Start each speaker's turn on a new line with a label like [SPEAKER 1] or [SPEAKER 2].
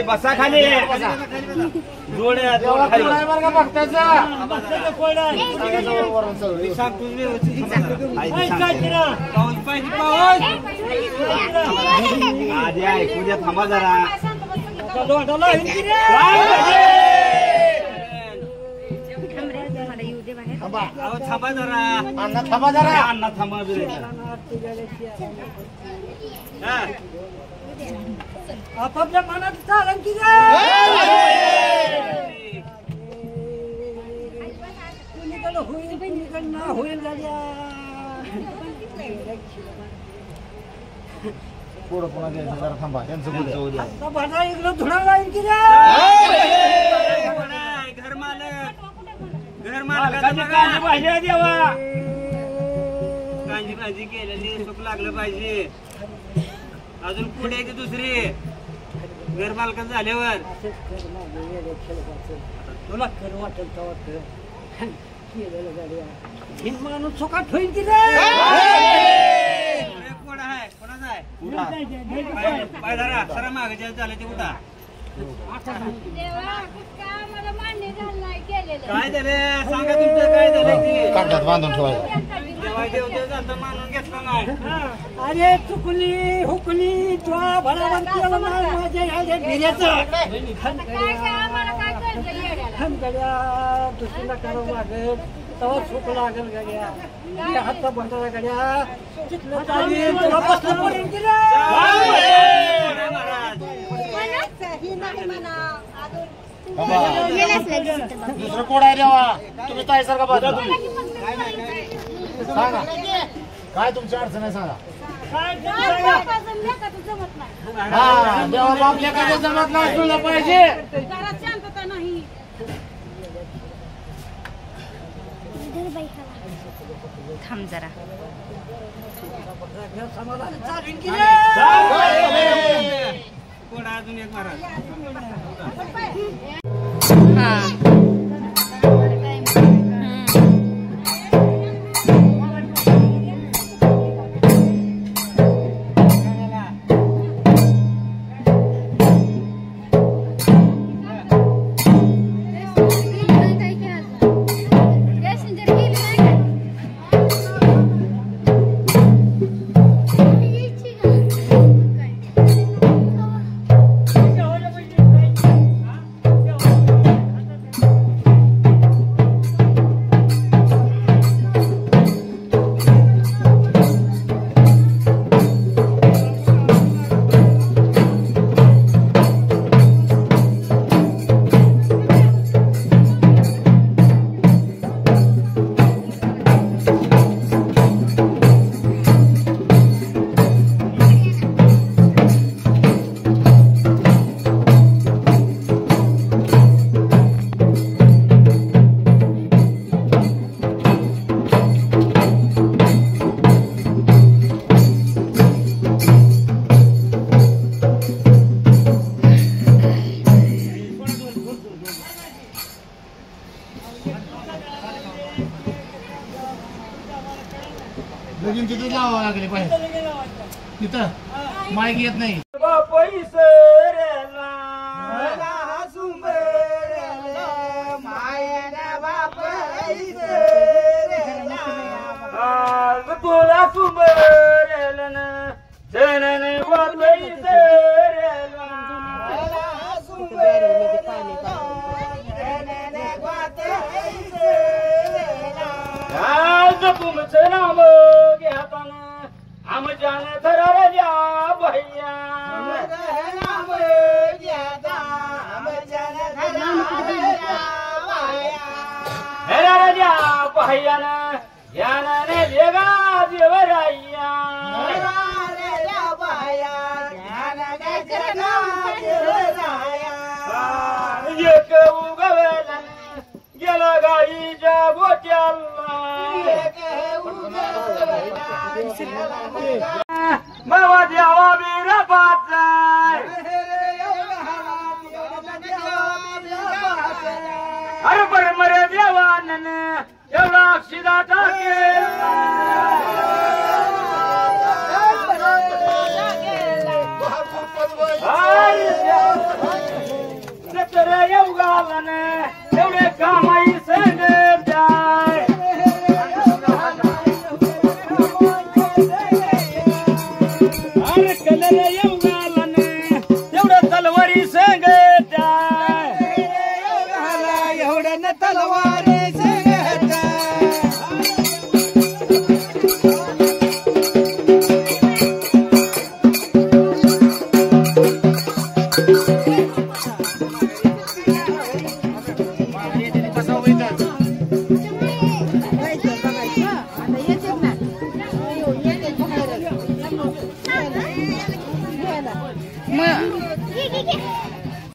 [SPEAKER 1] बसा खाली ऐकू द्या थांबा जरा थांबा जरा अण्णा थांबा जरा अण्णा थांबा
[SPEAKER 2] आपापल्या मनात चालन की कुणीकडे होईल कुणीकडे ना होईल गाड्या
[SPEAKER 1] पुढं पुन्हा द्यायचं जरा थांबा त्यांचं
[SPEAKER 2] भाडा इकडं धुणार राहील की
[SPEAKER 1] घर मालक कांजी भाजी देवा कांजी भाजी केलेली सुख लागलं पाहिजे अजून पुढे येते दुसरी घर मालकाचं झाल्यावर
[SPEAKER 2] तुला खरं वाटेल का वाटत केलेलं गाड्या माणूस सुखात होईल की
[SPEAKER 1] कोण आहे कोणाचा आहे पाय धरा सरा मागे झालं ते उठा काय झालं सांगा तुमचं काय झालं की कागदात बांधून ठेवायचं देव जाता मानून घेतला नाही
[SPEAKER 2] अरे चुकली हुकली तुला भराभर केलं नाही माझ्या ह्या भिऱ्याचं गड्या दुसरीला करा मागेल तेव्हा चूक लागेल गड्या हात बंधारा गड्या तिथलं चालेल तुला बसलं पडेल की
[SPEAKER 1] दुसरं कोण आहे देवा तुम्ही काय सारखा बघा तुम्ही सांगा काय तुमची अडचण आहे सांगा हा देवा बापल्या काय जमत नाही तुला पाहिजे
[SPEAKER 3] थांब जरा
[SPEAKER 1] कोण अजून एक महाराज लगीन तिथं लावावं लागले पाहिजे तिथं माईक येत नाही
[SPEAKER 2] तुला सुंबरेल जनन तुमचं नाम घेताना आमच्यान थरारल्या भैया थरारल्या भैयानं ज्ञानाने देगा देवराया एक उगवला गेला गाईच्या गोट्याला बाबा देवा बीरा पाचाय अरे बरं मरे देवानन एवढा अक्षिदा टाकेल येऊ गालन एवढे कामाई संग जाय अरे कलर येऊ गालन एवढं तलवारी संग जाय एवढ्या तलवारी संग जाय